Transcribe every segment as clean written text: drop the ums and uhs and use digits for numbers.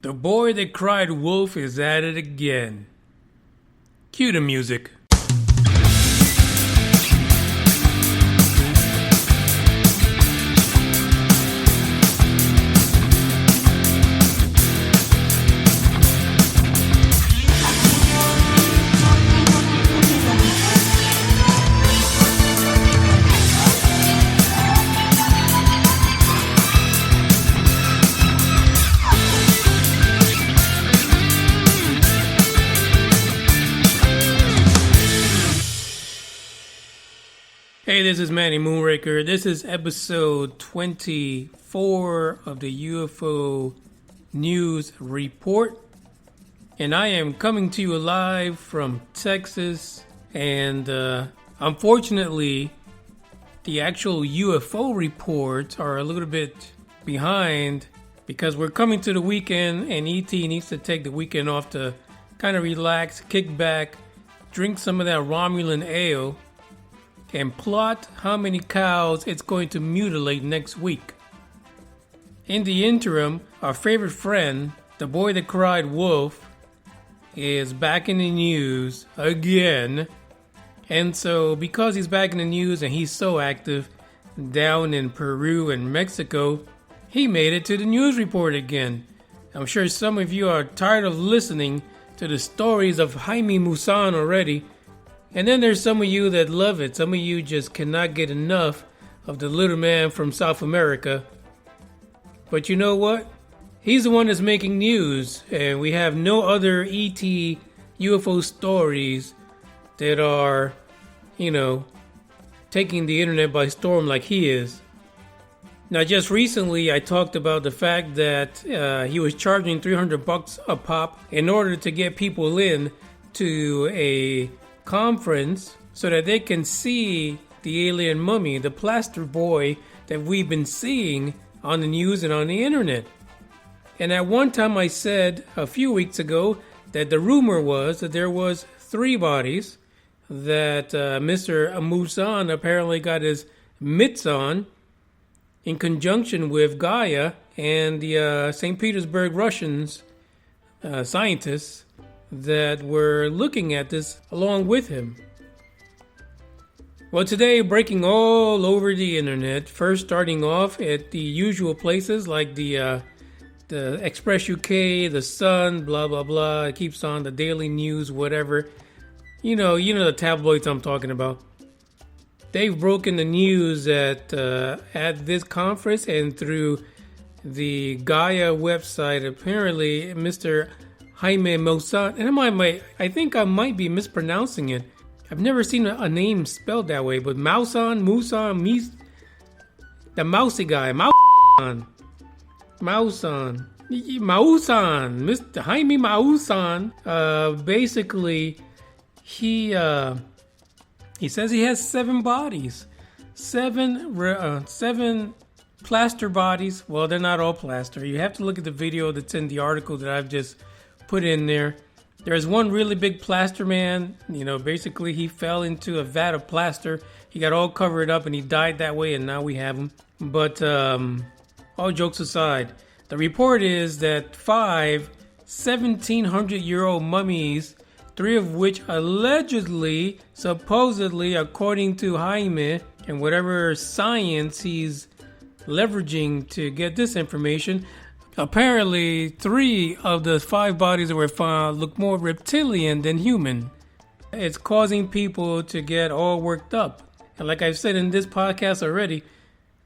The boy that cried wolf is at it again. Cue the music. Hey, this is Manny Moonraker. This is episode 24 of the UFO News Report. And I am coming to you live from Texas. And unfortunately, the actual UFO reports are a little bit behind because we're coming to the weekend and ET needs to take the weekend off to kind of relax, kick back, drink some of that Romulan ale, and plot how many cows it's going to mutilate next week. In the interim, our favorite friend, the boy that cried wolf, is back in the news again. And so because he's back in the news and he's so active down in Peru and Mexico, he made it to the news report again. I'm sure some of you are tired of listening to the stories of Jaime Maussan already. And then there's some of you that love it. Some of you just cannot get enough of the little man from South America. But you know what? He's the one that's making news. And we have no other ET UFO stories that are, taking the internet by storm like he is. Now, just recently, I talked about the fact that he was charging $300 a pop in order to get people in to a conference so that they can see the alien mummy, the plaster boy that we've been seeing on the news and on the internet. And at one time I said a few weeks ago that the rumor was that there was 3 bodies that Mr. Maussan apparently got his mitts on in conjunction with Gaia and the St. Petersburg Russians scientists that were looking at this along with him. Well, today, breaking all over the internet, first starting off at the usual places like the Express UK, the Sun, blah, blah, blah. It keeps on the Daily News, whatever. You know the tabloids I'm talking about. They've broken the news at this conference and through the Gaia website. Apparently, Mr. Jaime Maussan, and I think I might be mispronouncing it. I've never seen a name spelled that way, but Maussan, the mousy guy, Maussan, Mr. Jaime Maussan. Basically, he says he has 7 bodies, 7 plaster bodies. Well, they're not all plaster. You have to look at the video that's in the article that I've just put in there. There's one really big plaster man. Basically he fell into a vat of plaster. He got all covered up and he died that way, and now we have him. But all jokes aside, the report is that 5 1,700-year-old mummies, 3 of which allegedly, supposedly, according to Jaime and whatever science he's leveraging to get this information, apparently 3 of the 5 bodies that were found look more reptilian than human. It's causing people to get all worked up. And like I've said in this podcast already,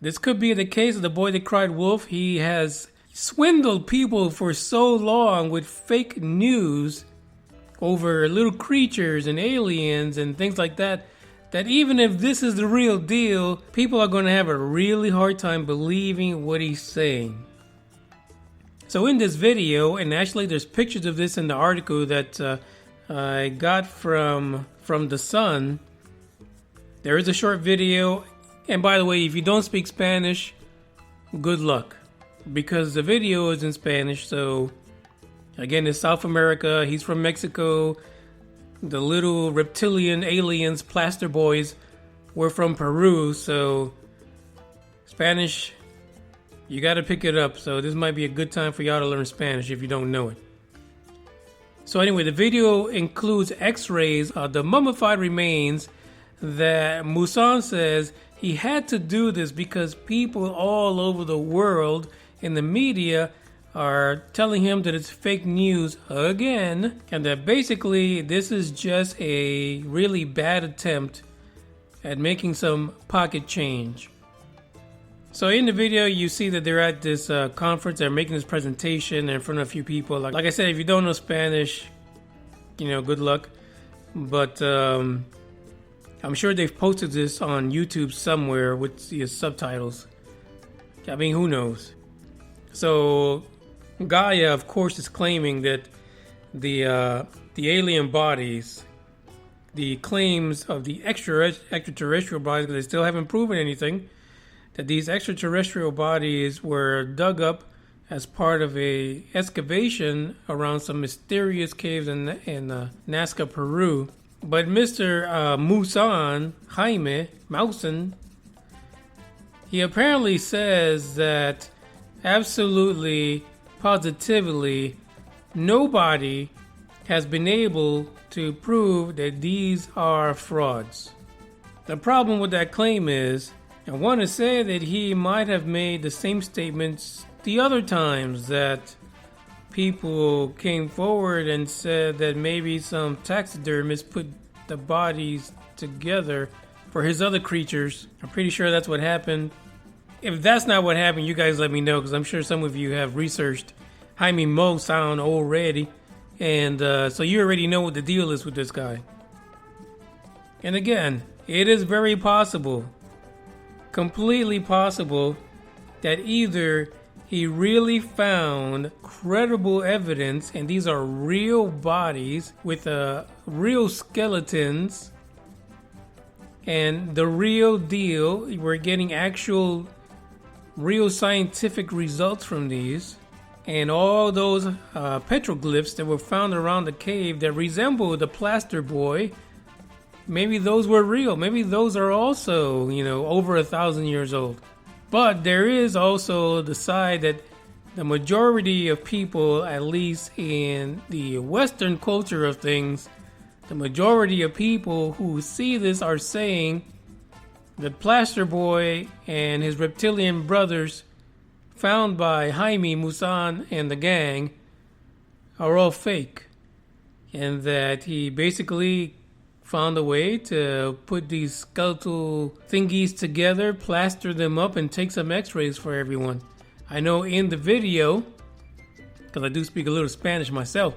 this could be the case of the boy that cried wolf. He has swindled people for so long with fake news over little creatures and aliens and things like that, that even if this is the real deal, people are going to have a really hard time believing what he's saying. So in this video, and actually there's pictures of this in the article that I got from the Sun, there is a short video. And by the way, if you don't speak Spanish, good luck, because the video is in Spanish. So again, it's South America. He's from Mexico. The little reptilian aliens, plaster boys, were from Peru. So Spanish You got to pick it up. So this might be a good time for y'all to learn Spanish if you don't know it. So anyway, the video includes x-rays of the mummified remains that Maussan says he had to do this because people all over the world in the media are telling him that it's fake news again, and that basically this is just a really bad attempt at making some pocket change. So in the video, you see that they're at this conference. They're making this presentation in front of a few people. Like I said, if you don't know Spanish, good luck. But I'm sure they've posted this on YouTube somewhere with the subtitles. I mean, who knows? So Gaia, of course, is claiming that the alien bodies, the claims of the extraterrestrial bodies, because they still haven't proven anything, that these extraterrestrial bodies were dug up as part of a excavation around some mysterious caves in NAZCA, Peru. But Mr. Maussan, he apparently says that absolutely, positively, nobody has been able to prove that these are frauds. The problem with that claim is, I want to say that he might have made the same statements the other times that people came forward and said that maybe some taxidermists put the bodies together for his other creatures. I'm pretty sure that's what happened. If that's not what happened, you guys let me know, because I'm sure some of you have researched Jaime Maussan already. And so you already know what the deal is with this guy. And again, it is very possible, completely possible, that either he really found credible evidence, and these are real bodies with real skeletons, and the real deal, we're getting actual real scientific results from these, and all those petroglyphs that were found around the cave that resemble the plaster boy, maybe those were real. Maybe those are also, over 1,000 years old. But there is also the side that the majority of people, at least in the Western culture of things, the majority of people who see this are saying that Plaster Boy and his reptilian brothers found by Jaime Maussan and the gang are all fake. And that he basically found a way to put these skeletal thingies together, plaster them up, and take some x-rays for everyone. I know in the video, because I do speak a little Spanish myself,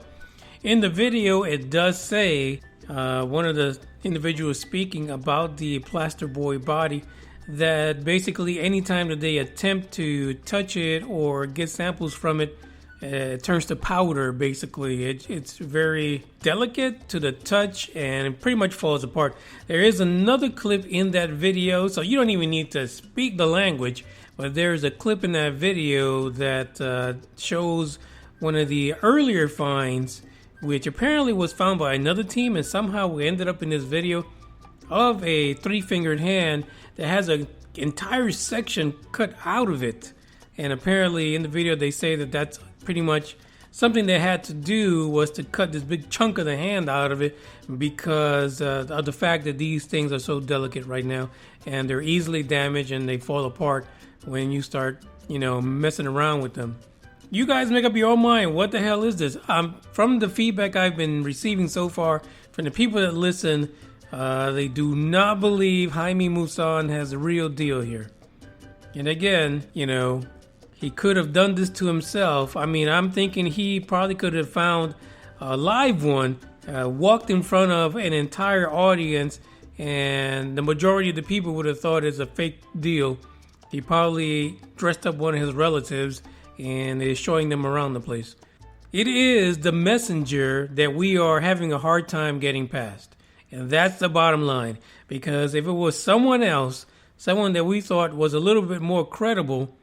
in the video it does say, one of the individuals speaking about the plaster boy body, that basically anytime that they attempt to touch it or get samples from it, it turns to powder. Basically, it's very delicate to the touch and it pretty much falls apart. There is another clip in that video, so you don't even need to speak the language, but there's a clip in that video that shows one of the earlier finds, which apparently was found by another team, and somehow we ended up in this video of a three-fingered hand that has an entire section cut out of it. And apparently in the video they say that that's pretty much something they had to do, was to cut this big chunk of the hand out of it, because of the fact that these things are so delicate right now and they're easily damaged and they fall apart when you start messing around with them. You guys make up your own mind. What the hell is this? From the feedback I've been receiving so far from the people that listen, they do not believe Jaime Maussan has a real deal here. And again, he could have done this to himself. I mean, I'm thinking he probably could have found a live one, walked in front of an entire audience, and the majority of the people would have thought it's a fake deal. He probably dressed up one of his relatives and is showing them around the place. It is the messenger that we are having a hard time getting past. And that's the bottom line. Because if it was someone else, someone that we thought was a little bit more credible,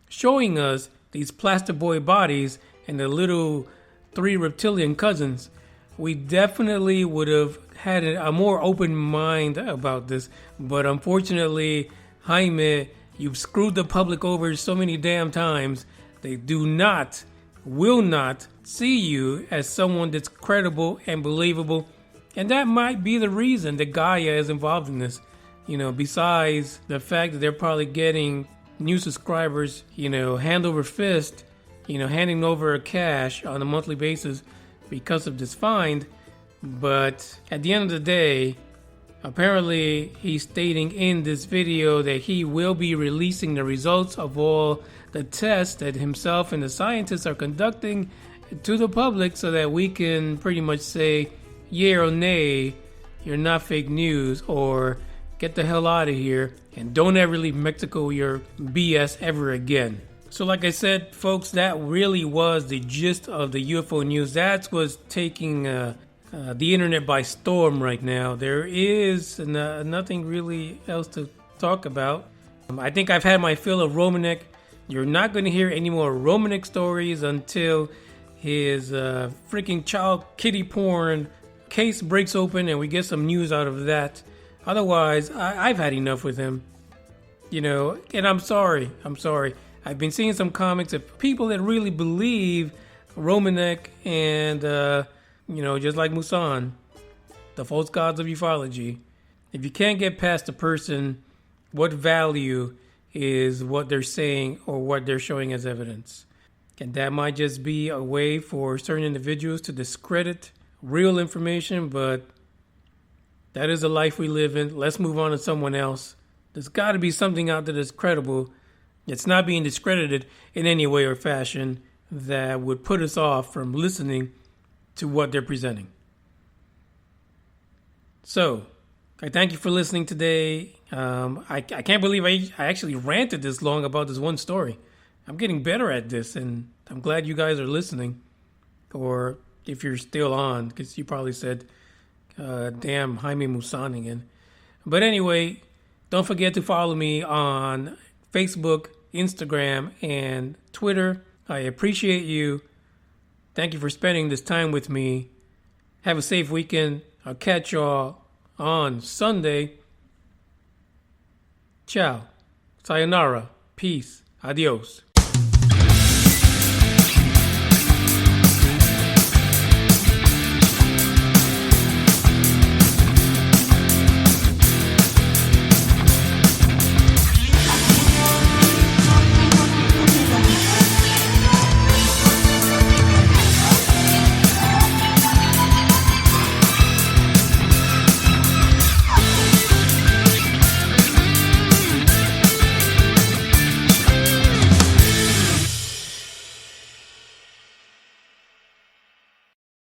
showing us these plaster boy bodies and the little 3 reptilian cousins, we definitely would have had a more open mind about this. But unfortunately, Jaime, You've screwed the public over so many damn times. They will not see you as someone that's credible and believable. And that might be the reason that Gaia is involved in this. Besides the fact that they're probably getting new subscribers, hand over fist, handing over cash on a monthly basis because of this find. But at the end of the day, apparently he's stating in this video that he will be releasing the results of all the tests that himself and the scientists are conducting to the public so that we can pretty much say yay or nay, you're not fake news, or get the hell out of here and don't ever leave Mexico with your BS ever again. So like I said, folks, that really was the gist of the UFO news. That was taking the internet by storm right now. There is nothing really else to talk about. I think I've had my fill of Romanek. You're not going to hear any more Romanek stories until his freaking child kitty porn case breaks open and we get some news out of that. Otherwise, I've had enough with him. And I'm sorry. I've been seeing some comments of people that really believe Romanek and, just like Maussan, the false gods of ufology. If you can't get past the person, what value is what they're saying or what they're showing as evidence? And that might just be a way for certain individuals to discredit real information, but that is the life we live in. Let's move on to someone else. There's got to be something out there that's credible. It's not being discredited in any way or fashion that would put us off from listening to what they're presenting. So, I thank you for listening today. I can't believe I actually ranted this long about this one story. I'm getting better at this, and I'm glad you guys are listening. Or if you're still on, because you probably said, damn, Jaime Maussan again. But anyway, don't forget to follow me on Facebook, Instagram, and Twitter. I appreciate you. Thank you for spending this time with me. Have a safe weekend. I'll catch y'all on Sunday. Ciao. Sayonara. Peace. Adios.